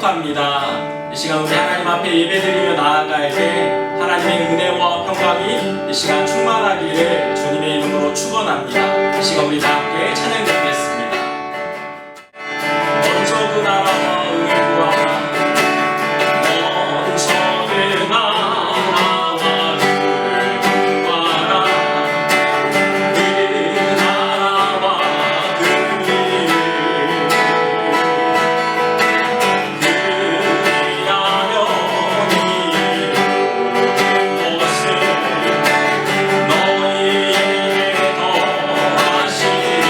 축복합니다. 이 시간 우리 하나님 앞에 예배드리며 나아갈 때 하나님의 은혜와 평강이 이 시간 충만하기를 주님의 이름으로 축원합니다. 이 시간 우리 다 함께 찬양 드리겠습니다. 먼저 그 나라와 의와 먼저 그 나라와 그 구하라. 그 나라와 그 일을 그리하면 이 모든 것을 너희에게 더하시리.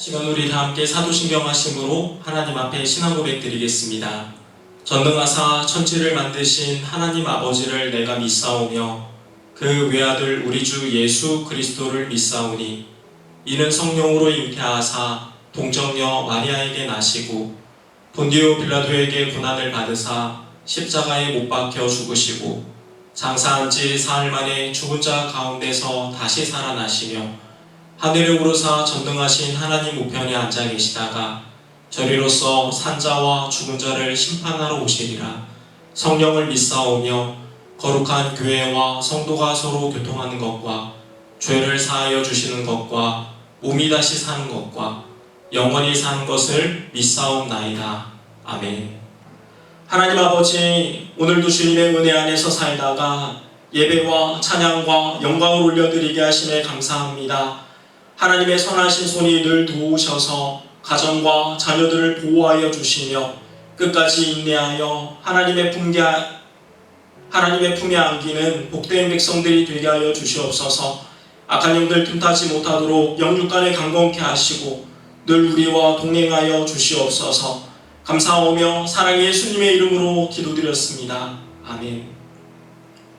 시간 우리 다 함께 사도신경 하심으로 하나님 앞에 신앙 고백 드리겠습니다. 전능하사 천지를 만드신 하나님 아버지를 내가 믿사오며 그 외아들 우리 주 예수 그리스도를 믿사오니 이는 성령으로 잉태하사 동정녀 마리아에게 나시고 본디오 빌라도에게 고난을 받으사 십자가에 못 박혀 죽으시고 장사한 지 사흘 만에 죽은 자 가운데서 다시 살아나시며 하늘에 오르사 전능하신 하나님 우편에 앉아 계시다가 저리로서 산자와 죽은 자를 심판하러 오시리라. 성령을 믿사오며 거룩한 교회와 성도가 서로 교통하는 것과 죄를 사하여 주시는 것과 몸이 다시 사는 것과 영원히 사는 것을 믿사옵나이다. 아멘. 하나님 아버지, 오늘도 주님의 은혜 안에서 살다가 예배와 찬양과 영광을 올려드리게 하심에 감사합니다. 하나님의 선하신 손이 늘 도우셔서 가정과 자녀들을 보호하여 주시며 끝까지 인내하여 하나님의 품에 안기는 복된 백성들이 되게 하여 주시옵소서. 악한 영들 틈타지 못하도록 영육간에 강건케 하시고 늘 우리와 동행하여 주시옵소서. 감사하오며 사랑의 예수님의 이름으로 기도드렸습니다. 아멘.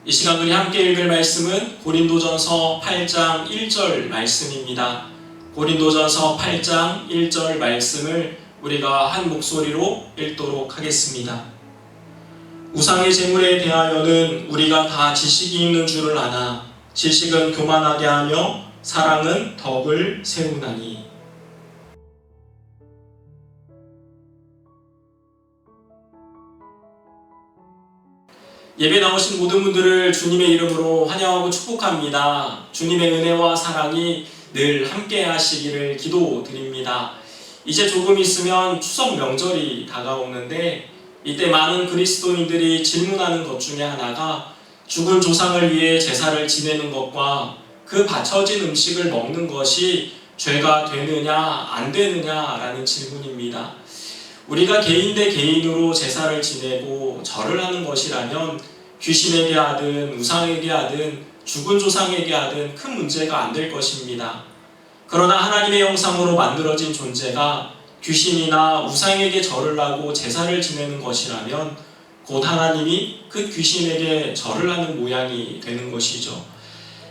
이 시간 우리 함께 읽을 말씀은 고린도전서 8장 1절 말씀입니다. 고린도전서 8장 1절 말씀을 우리가 한 목소리로 읽도록 하겠습니다. 우상의 제물에 대하여는 우리가 다 지식이 있는 줄을 아나 지식은 교만하게 하며 사랑은 덕을 세우나니. 예배 나오신 모든 분들을 주님의 이름으로 환영하고 축복합니다. 주님의 은혜와 사랑이 늘 함께 하시기를 기도드립니다. 이제 조금 있으면 추석 명절이 다가오는데 이때 많은 그리스도인들이 질문하는 것 중에 하나가 죽은 조상을 위해 제사를 지내는 것과 그 바쳐진 음식을 먹는 것이 죄가 되느냐 안 되느냐라는 질문입니다. 우리가 개인 대 개인으로 제사를 지내고 절을 하는 것이라면 귀신에게 하든 우상에게 하든 죽은 조상에게 하든 큰 문제가 안 될 것입니다. 그러나 하나님의 형상으로 만들어진 존재가 귀신이나 우상에게 절을 하고 제사를 지내는 것이라면 곧 하나님이 그 귀신에게 절을 하는 모양이 되는 것이죠.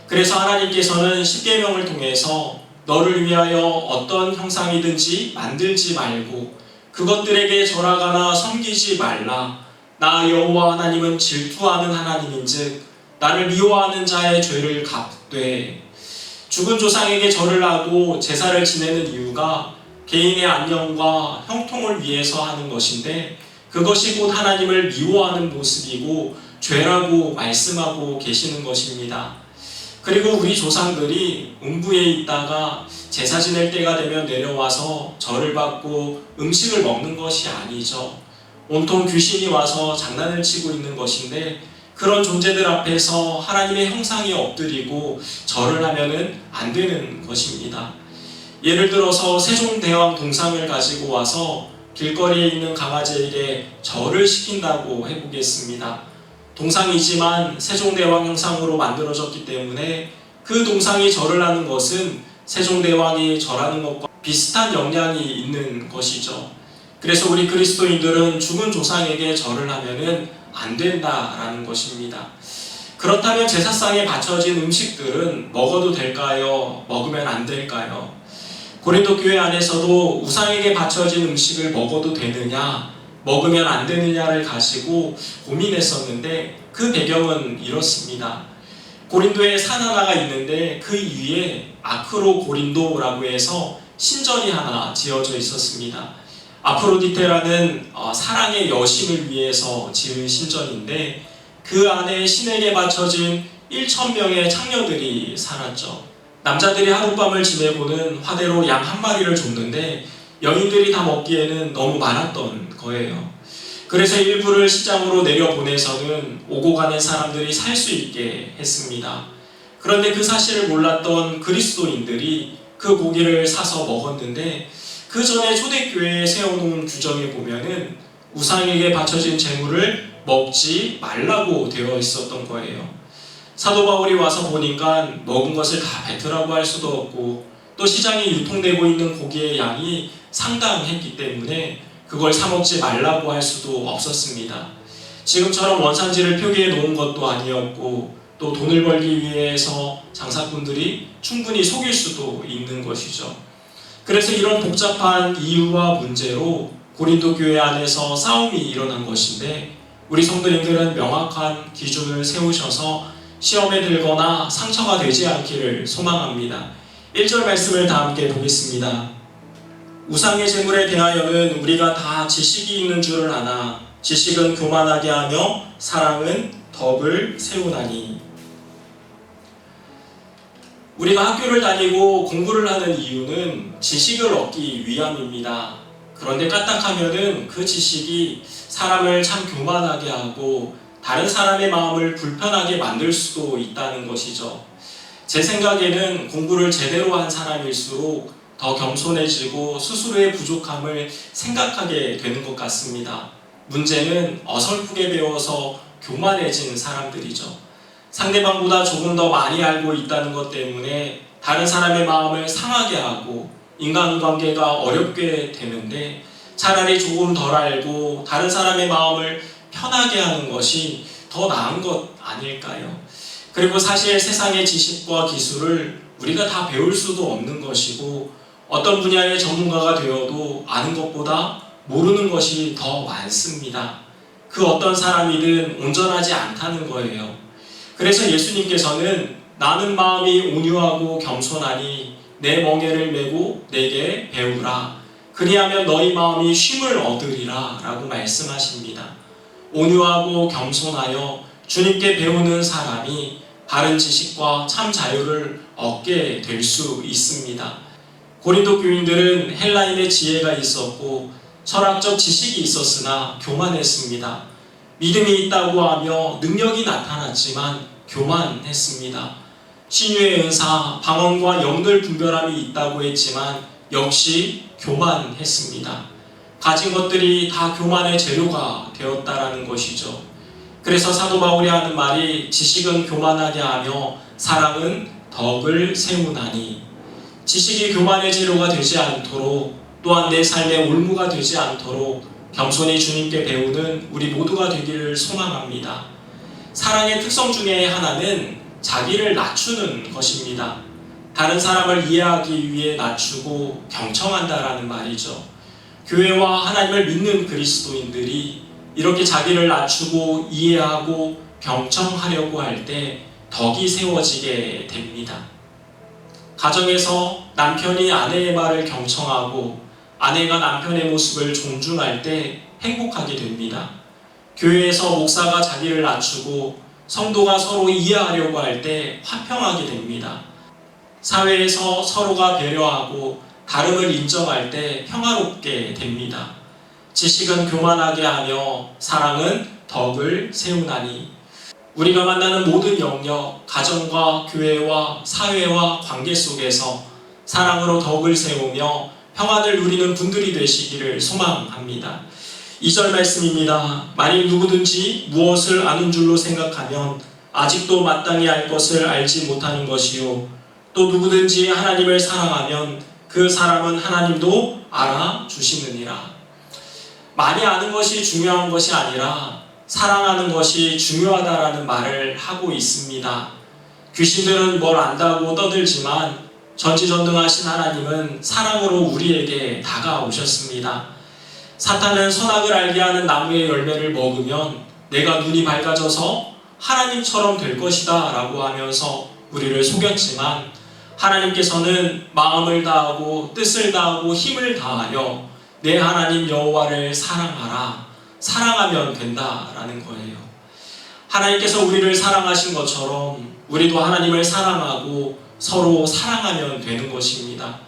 그래서 하나님께서는 십계명을 통해서 너를 위하여 어떤 형상이든지 만들지 말고 그것들에게 절하거나 섬기지 말라. 나 여호와 하나님은 질투하는 하나님인즉 나를 미워하는 자의 죄를 갚되. 죽은 조상에게 절을 하고 제사를 지내는 이유가 개인의 안녕과 형통을 위해서 하는 것인데 그것이 곧 하나님을 미워하는 모습이고 죄라고 말씀하고 계시는 것입니다. 그리고 우리 조상들이 음부에 있다가 제사 지낼 때가 되면 내려와서 절을 받고 음식을 먹는 것이 아니죠. 온통 귀신이 와서 장난을 치고 있는 것인데 그런 존재들 앞에서 하나님의 형상에 엎드리고 절을 하면은 안 되는 것입니다. 예를 들어서 세종대왕 동상을 가지고 와서 길거리에 있는 강아지에게 절을 시킨다고 해보겠습니다. 동상이지만 세종대왕 형상으로 만들어졌기 때문에 그 동상이 절을 하는 것은 세종대왕이 절하는 것과 비슷한 영향이 있는 것이죠. 그래서 우리 그리스도인들은 죽은 조상에게 절을 하면은 안 된다라는 것입니다. 그렇다면 제사상에 바쳐진 음식들은 먹어도 될까요? 먹으면 안 될까요? 고린도 교회 안에서도 우상에게 바쳐진 음식을 먹어도 되느냐, 먹으면 안 되느냐를 가지고 고민했었는데 그 배경은 이렇습니다. 고린도에 산 하나가 있는데 그 위에 아크로 고린도라고 해서 신전이 하나 지어져 있었습니다. 아프로디테라는 사랑의 여신을 위해서 지은 신전인데 그 안에 신에게 바쳐진 1,000명의 창녀들이 살았죠. 남자들이 하룻밤을 지내고는 화대로 양 한 마리를 줬는데 여인들이 다 먹기에는 너무 많았던 거예요. 그래서 일부를 시장으로 내려보내서는 오고 가는 사람들이 살 수 있게 했습니다. 그런데 그 사실을 몰랐던 그리스도인들이 그 고기를 사서 먹었는데 그 전에 초대교회에 세워놓은 규정에 보면은 우상에게 바쳐진 제물을 먹지 말라고 되어 있었던 거예요. 사도 바울이 와서 보니까 먹은 것을 다 뱉으라고 할 수도 없고 또 또 시장에 유통되고 있는 고기의 양이 상당했기 때문에 그걸 사 먹지 말라고 할 수도 없었습니다. 지금처럼 원산지를 표기해 놓은 것도 아니었고 또 돈을 벌기 위해서 장사꾼들이 충분히 속일 수도 있는 것이죠. 그래서 이런 복잡한 이유와 문제로 고린도 교회 안에서 싸움이 일어난 것인데 우리 성도님들은 명확한 기준을 세우셔서 시험에 들거나 상처가 되지 않기를 소망합니다. 1절 말씀을 다 함께 보겠습니다. 우상의 제물에 대하여는 우리가 다 지식이 있는 줄을 아나 지식은 교만하게 하며 사랑은 덕을 세우나니. 우리가 학교를 다니고 공부를 하는 이유는 지식을 얻기 위함입니다. 그런데 까딱하면은 그 지식이 사람을 참 교만하게 하고 다른 사람의 마음을 불편하게 만들 수도 있다는 것이죠. 제 생각에는 공부를 제대로 한 사람일수록 더 겸손해지고 스스로의 부족함을 생각하게 되는 것 같습니다. 문제는 어설프게 배워서 교만해진 사람들이죠. 상대방보다 조금 더 많이 알고 있다는 것 때문에 다른 사람의 마음을 상하게 하고 인간관계가 어렵게 되는데 차라리 조금 덜 알고 다른 사람의 마음을 편하게 하는 것이 더 나은 것 아닐까요? 그리고 사실 세상의 지식과 기술을 우리가 다 배울 수도 없는 것이고 어떤 분야의 전문가가 되어도 아는 것보다 모르는 것이 더 많습니다. 그 어떤 사람이든 온전하지 않다는 거예요. 그래서 예수님께서는 나는 마음이 온유하고 겸손하니 내 멍에를 메고 내게 배우라. 그리하면 너희 마음이 쉼을 얻으리라 라고 말씀하십니다. 온유하고 겸손하여 주님께 배우는 사람이 바른 지식과 참 자유를 얻게 될 수 있습니다. 고린도 교인들은 헬라인의 지혜가 있었고 철학적 지식이 있었으나 교만했습니다. 믿음이 있다고 하며 능력이 나타났지만 교만했습니다. 신유의 은사, 방언과 영들 분별함이 있다고 했지만 역시 교만했습니다. 가진 것들이 다 교만의 재료가 되었다라는 것이죠. 그래서 사도 바울이 하는 말이 지식은 교만하게 하며 사랑은 덕을 세우나니. 지식이 교만의 재료가 되지 않도록 또한 내 삶의 올무가 되지 않도록 겸손히 주님께 배우는 우리 모두가 되기를 소망합니다. 사랑의 특성 중에 하나는 자기를 낮추는 것입니다. 다른 사람을 이해하기 위해 낮추고 경청한다라는 말이죠. 교회와 하나님을 믿는 그리스도인들이 이렇게 자기를 낮추고 이해하고 경청하려고 할 때 덕이 세워지게 됩니다. 가정에서 남편이 아내의 말을 경청하고 아내가 남편의 모습을 존중할 때 행복하게 됩니다. 교회에서 목사가 자기를 낮추고 성도가 서로 이해하려고 할 때 화평하게 됩니다. 사회에서 서로가 배려하고 다름을 인정할 때 평화롭게 됩니다. 지식은 교만하게 하며 사랑은 덕을 세우나니. 우리가 만나는 모든 영역, 가정과 교회와 사회와 관계 속에서 사랑으로 덕을 세우며 평안을 누리는 분들이 되시기를 소망합니다. 2절 말씀입니다. 만일 누구든지 무엇을 아는 줄로 생각하면 아직도 마땅히 알 것을 알지 못하는 것이요 또 누구든지 하나님을 사랑하면 그 사람은 하나님도 알아주시느니라. 많이 아는 것이 중요한 것이 아니라 사랑하는 것이 중요하다라는 말을 하고 있습니다. 귀신들은 뭘 안다고 떠들지만 전지전능하신 하나님은 사랑으로 우리에게 다가오셨습니다. 사탄은 선악을 알게 하는 나무의 열매를 먹으면 내가 눈이 밝아져서 하나님처럼 될 것이다 라고 하면서 우리를 속였지만 하나님께서는 마음을 다하고 뜻을 다하고 힘을 다하여 내 하나님 여호와를 사랑하라. 사랑하면 된다라는 거예요. 하나님께서 우리를 사랑하신 것처럼 우리도 하나님을 사랑하고 서로 사랑하면 되는 것입니다.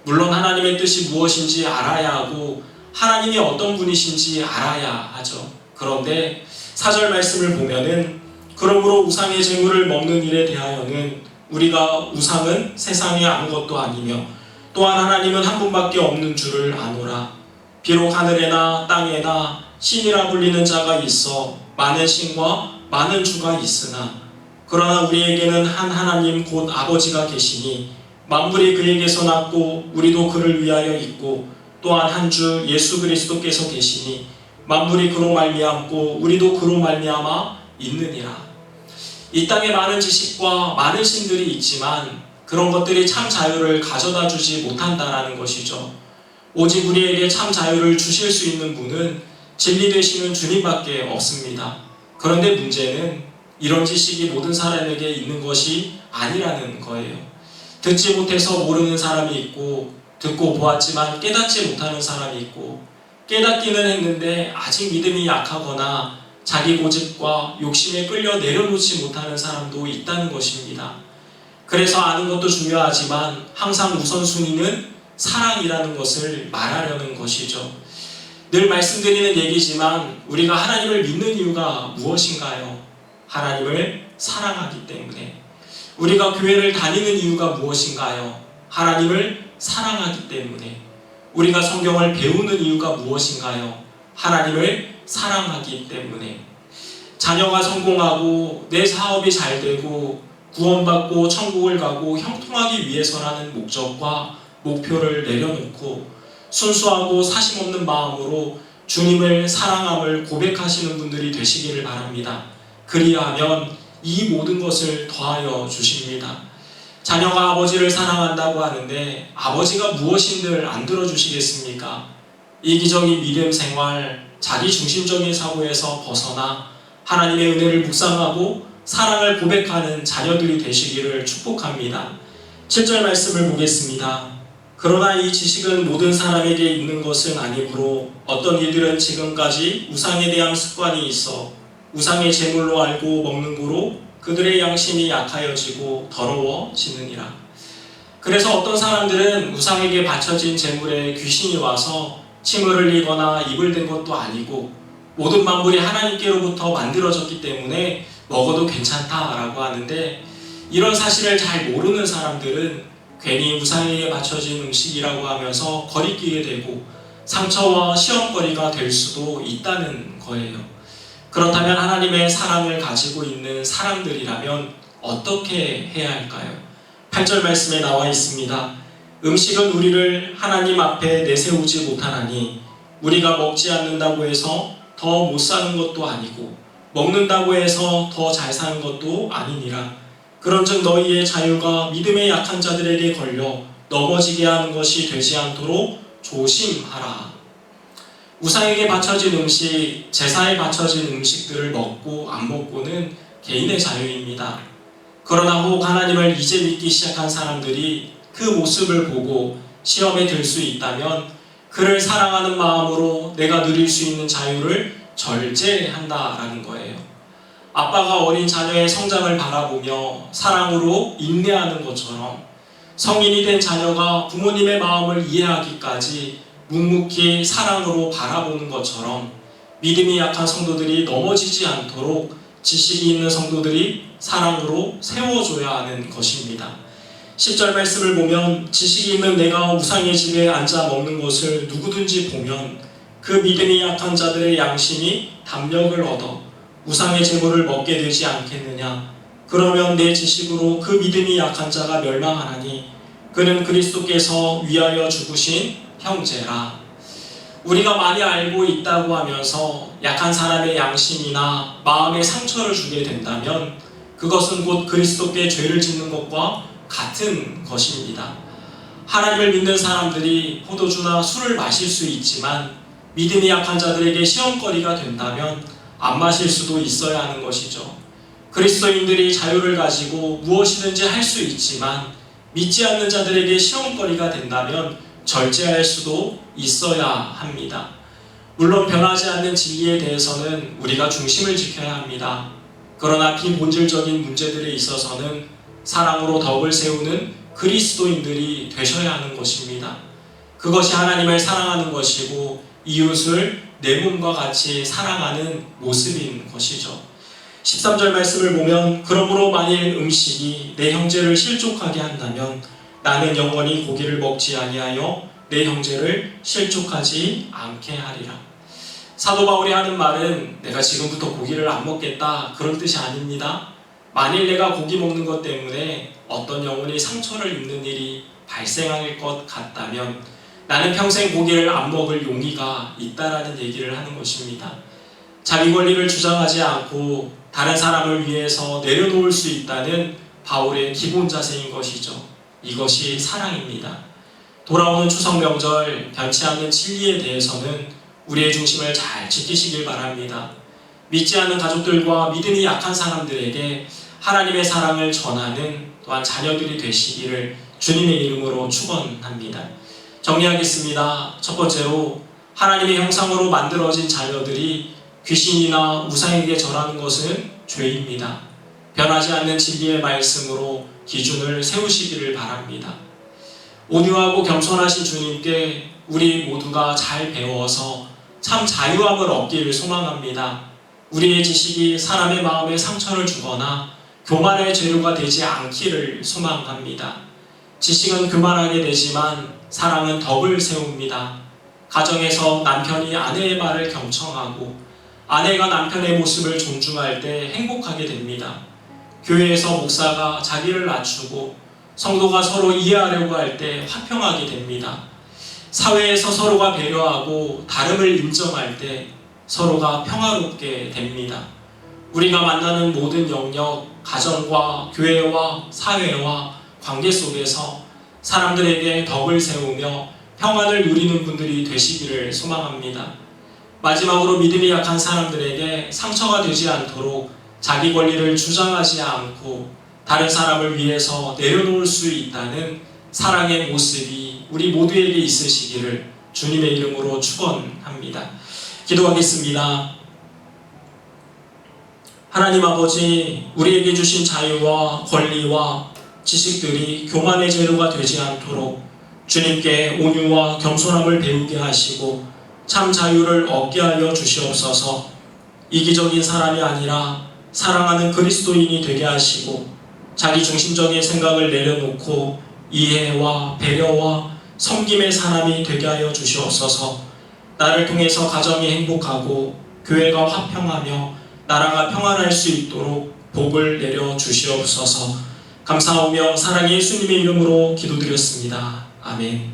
물론 하나님의 뜻이 무엇인지 알아야 하고 하나님이 어떤 분이신지 알아야 하죠. 그런데 4절 말씀을 보면은 그러므로 우상의 제물을 먹는 일에 대하여는 우리가 우상은 세상에 아무것도 아니며 또한 하나님은 한 분밖에 없는 줄을 아노라. 비록 하늘에나 땅에나 신이라 불리는 자가 있어 많은 신과 많은 주가 있으나 그러나 우리에게는 한 하나님 곧 아버지가 계시니 만물이 그에게서 났고 우리도 그를 위하여 있고 또한 한 주 예수 그리스도께서 계시니 만물이 그로 말미암고 우리도 그로 말미암아 있느니라. 이 땅에 많은 지식과 많은 신들이 있지만 그런 것들이 참 자유를 가져다 주지 못한다라는 것이죠. 오직 우리에게 참 자유를 주실 수 있는 분은 진리 되시는 주님밖에 없습니다. 그런데 문제는 이런 지식이 모든 사람에게 있는 것이 아니라는 거예요. 듣지 못해서 모르는 사람이 있고 듣고 보았지만 깨닫지 못하는 사람이 있고 깨닫기는 했는데 아직 믿음이 약하거나 자기 고집과 욕심에 끌려 내려놓지 못하는 사람도 있다는 것입니다. 그래서 아는 것도 중요하지만 항상 우선순위는 사랑이라는 것을 말하려는 것이죠. 늘 말씀드리는 얘기지만 우리가 하나님을 믿는 이유가 무엇인가요? 하나님을 사랑하기 때문에. 우리가 교회를 다니는 이유가 무엇인가요? 하나님을 사랑하기 때문에. 우리가 성경을 배우는 이유가 무엇인가요? 하나님을 사랑하기 때문에. 자녀가 성공하고 내 사업이 잘 되고 구원받고 천국을 가고 형통하기 위해서라는 목적과 목표를 내려놓고 순수하고 사심없는 마음으로 주님을 사랑함을 고백하시는 분들이 되시기를 바랍니다. 그리하면 이 모든 것을 더하여 주십니다. 자녀가 아버지를 사랑한다고 하는데 아버지가 무엇인들 안 들어주시겠습니까? 이기적인 믿음 생활, 자기중심적인 사고에서 벗어나 하나님의 은혜를 묵상하고 사랑을 고백하는 자녀들이 되시기를 축복합니다. 7절 말씀을 보겠습니다. 그러나 이 지식은 모든 사람에게 있는 것은 아니므로 어떤 이들은 지금까지 우상에 대한 습관이 있어 우상의 제물로 알고 먹는 고로 그들의 양심이 약하여지고 더러워지느니라. 그래서 어떤 사람들은 우상에게 바쳐진 제물에 귀신이 와서 침을 흘리거나 입을 댄 것도 아니고 모든 만물이 하나님께로부터 만들어졌기 때문에 먹어도 괜찮다라고 하는데, 이런 사실을 잘 모르는 사람들은 괜히 우상에게 바쳐진 음식이라고 하면서 거리끼게 되고 상처와 시험거리가 될 수도 있다는 거예요. 그렇다면 하나님의 사랑을 가지고 있는 사람들이라면 어떻게 해야 할까요? 8절 말씀에 나와 있습니다. 음식은 우리를 하나님 앞에 내세우지 못하나니 우리가 먹지 않는다고 해서 더 못 사는 것도 아니고 먹는다고 해서 더 잘 사는 것도 아니니라. 그런즉 너희의 자유가 믿음의 약한 자들에게 걸려 넘어지게 하는 것이 되지 않도록 조심하라. 우상에게 바쳐진 음식, 제사에 바쳐진 음식들을 먹고 안 먹고는 개인의 자유입니다. 그러나 혹 하나님을 이제 믿기 시작한 사람들이 그 모습을 보고 시험에 들 수 있다면 그를 사랑하는 마음으로 내가 누릴 수 있는 자유를 절제한다라는 거예요. 아빠가 어린 자녀의 성장을 바라보며 사랑으로 인내하는 것처럼 성인이 된 자녀가 부모님의 마음을 이해하기까지 묵묵히 사랑으로 바라보는 것처럼 믿음이 약한 성도들이 넘어지지 않도록 지식이 있는 성도들이 사랑으로 세워줘야 하는 것입니다. 10절 말씀을 보면 지식이 있는 내가 우상의 집에 앉아 먹는 것을 누구든지 보면 그 믿음이 약한 자들의 양심이 담력을 얻어 우상의 제물을 먹게 되지 않겠느냐. 그러면 내 지식으로 그 믿음이 약한 자가 멸망하나니 그는 그리스도께서 위하여 죽으신 형제라. 우리가 많이 알고 있다고 하면서 약한 사람의 양심이나 마음에 상처를 주게 된다면 그것은 곧 그리스도께 죄를 짓는 것과 같은 것입니다. 하나님을 믿는 사람들이 포도주나 술을 마실 수 있지만 믿음이 약한 자들에게 시험거리가 된다면 안 마실 수도 있어야 하는 것이죠. 그리스도인들이 자유를 가지고 무엇이든지 할 수 있지만 믿지 않는 자들에게 시험거리가 된다면 절제할 수도 있어야 합니다. 물론 변하지 않는 진리에 대해서는 우리가 중심을 지켜야 합니다. 그러나 비본질적인 문제들에 있어서는 사랑으로 덕을 세우는 그리스도인들이 되셔야 하는 것입니다. 그것이 하나님을 사랑하는 것이고 이웃을 내 몸과 같이 사랑하는 모습인 것이죠. 13절 말씀을 보면 그러므로 만일 음식이 내 형제를 실족하게 한다면 나는 영원히 고기를 먹지 아니하여 내 형제를 실족하지 않게 하리라. 사도 바울이 하는 말은 내가 지금부터 고기를 안 먹겠다 그런 뜻이 아닙니다. 만일 내가 고기 먹는 것 때문에 어떤 영혼이 상처를 입는 일이 발생할 것 같다면 나는 평생 고기를 안 먹을 용의가 있다라는 얘기를 하는 것입니다. 자기 권리를 주장하지 않고 다른 사람을 위해서 내려놓을 수 있다는 바울의 기본 자세인 것이죠. 이것이 사랑입니다. 돌아오는 추석 명절 변치 않는 진리에 대해서는 우리의 중심을 잘 지키시길 바랍니다. 믿지 않는 가족들과 믿음이 약한 사람들에게 하나님의 사랑을 전하는 또한 자녀들이 되시기를 주님의 이름으로 축원합니다. 정리하겠습니다. 첫 번째로 하나님의 형상으로 만들어진 자녀들이 귀신이나 우상에게 절하는 것은 죄입니다. 변하지 않는 진리의 말씀으로 기준을 세우시기를 바랍니다. 온유하고 겸손하신 주님께 우리 모두가 잘 배워서 참 자유함을 얻기를 소망합니다. 우리의 지식이 사람의 마음에 상처를 주거나 교만의 재료가 되지 않기를 소망합니다. 지식은 교만하게 되지만 사랑은 덕을 세웁니다. 가정에서 남편이 아내의 말을 경청하고 아내가 남편의 모습을 존중할 때 행복하게 됩니다. 교회에서 목사가 자기를 낮추고 성도가 서로 이해하려고 할 때 화평하게 됩니다. 사회에서 서로가 배려하고 다름을 인정할 때 서로가 평화롭게 됩니다. 우리가 만나는 모든 영역, 가정과 교회와 사회와 관계 속에서 사람들에게 덕을 세우며 평안을 누리는 분들이 되시기를 소망합니다. 마지막으로 믿음이 약한 사람들에게 상처가 되지 않도록 자기 권리를 주장하지 않고 다른 사람을 위해서 내려놓을 수 있다는 사랑의 모습이 우리 모두에게 있으시기를 주님의 이름으로 축원합니다. 기도하겠습니다. 하나님 아버지, 우리에게 주신 자유와 권리와 지식들이 교만의 재료가 되지 않도록 주님께 온유와 겸손함을 배우게 하시고 참 자유를 얻게 하여 주시옵소서. 이기적인 사람이 아니라 사랑하는 그리스도인이 되게 하시고 자기 중심적인 생각을 내려놓고 이해와 배려와 섬김의 사람이 되게 하여 주시옵소서. 나를 통해서 가정이 행복하고 교회가 화평하며 나라가 평안할 수 있도록 복을 내려 주시옵소서. 감사하며 사랑의 예수님의 이름으로 기도드렸습니다. 아멘.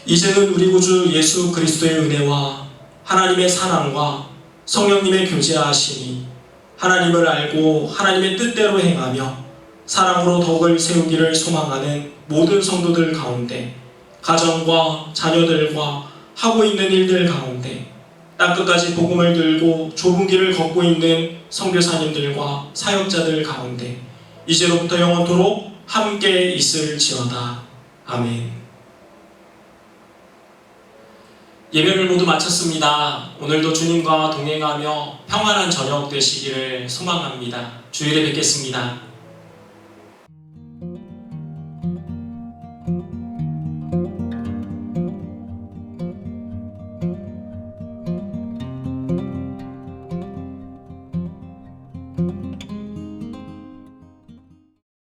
이제는 우리 구주 예수 그리스도의 은혜와 하나님의 사랑과 성령님의 교제하심이 하나님을 알고 하나님의 뜻대로 행하며 사랑으로 덕을 세우기를 소망하는 모든 성도들 가운데, 가정과 자녀들과 하고 있는 일들 가운데, 땅끝까지 복음을 들고 좁은 길을 걷고 있는 선교사님들과 사역자들 가운데 이제로부터 영원토록 함께 있을지어다. 아멘. 예배를 모두 마쳤습니다. 오늘도 주님과 동행하며 평안한 저녁 되시기를 소망합니다. 주일에 뵙겠습니다.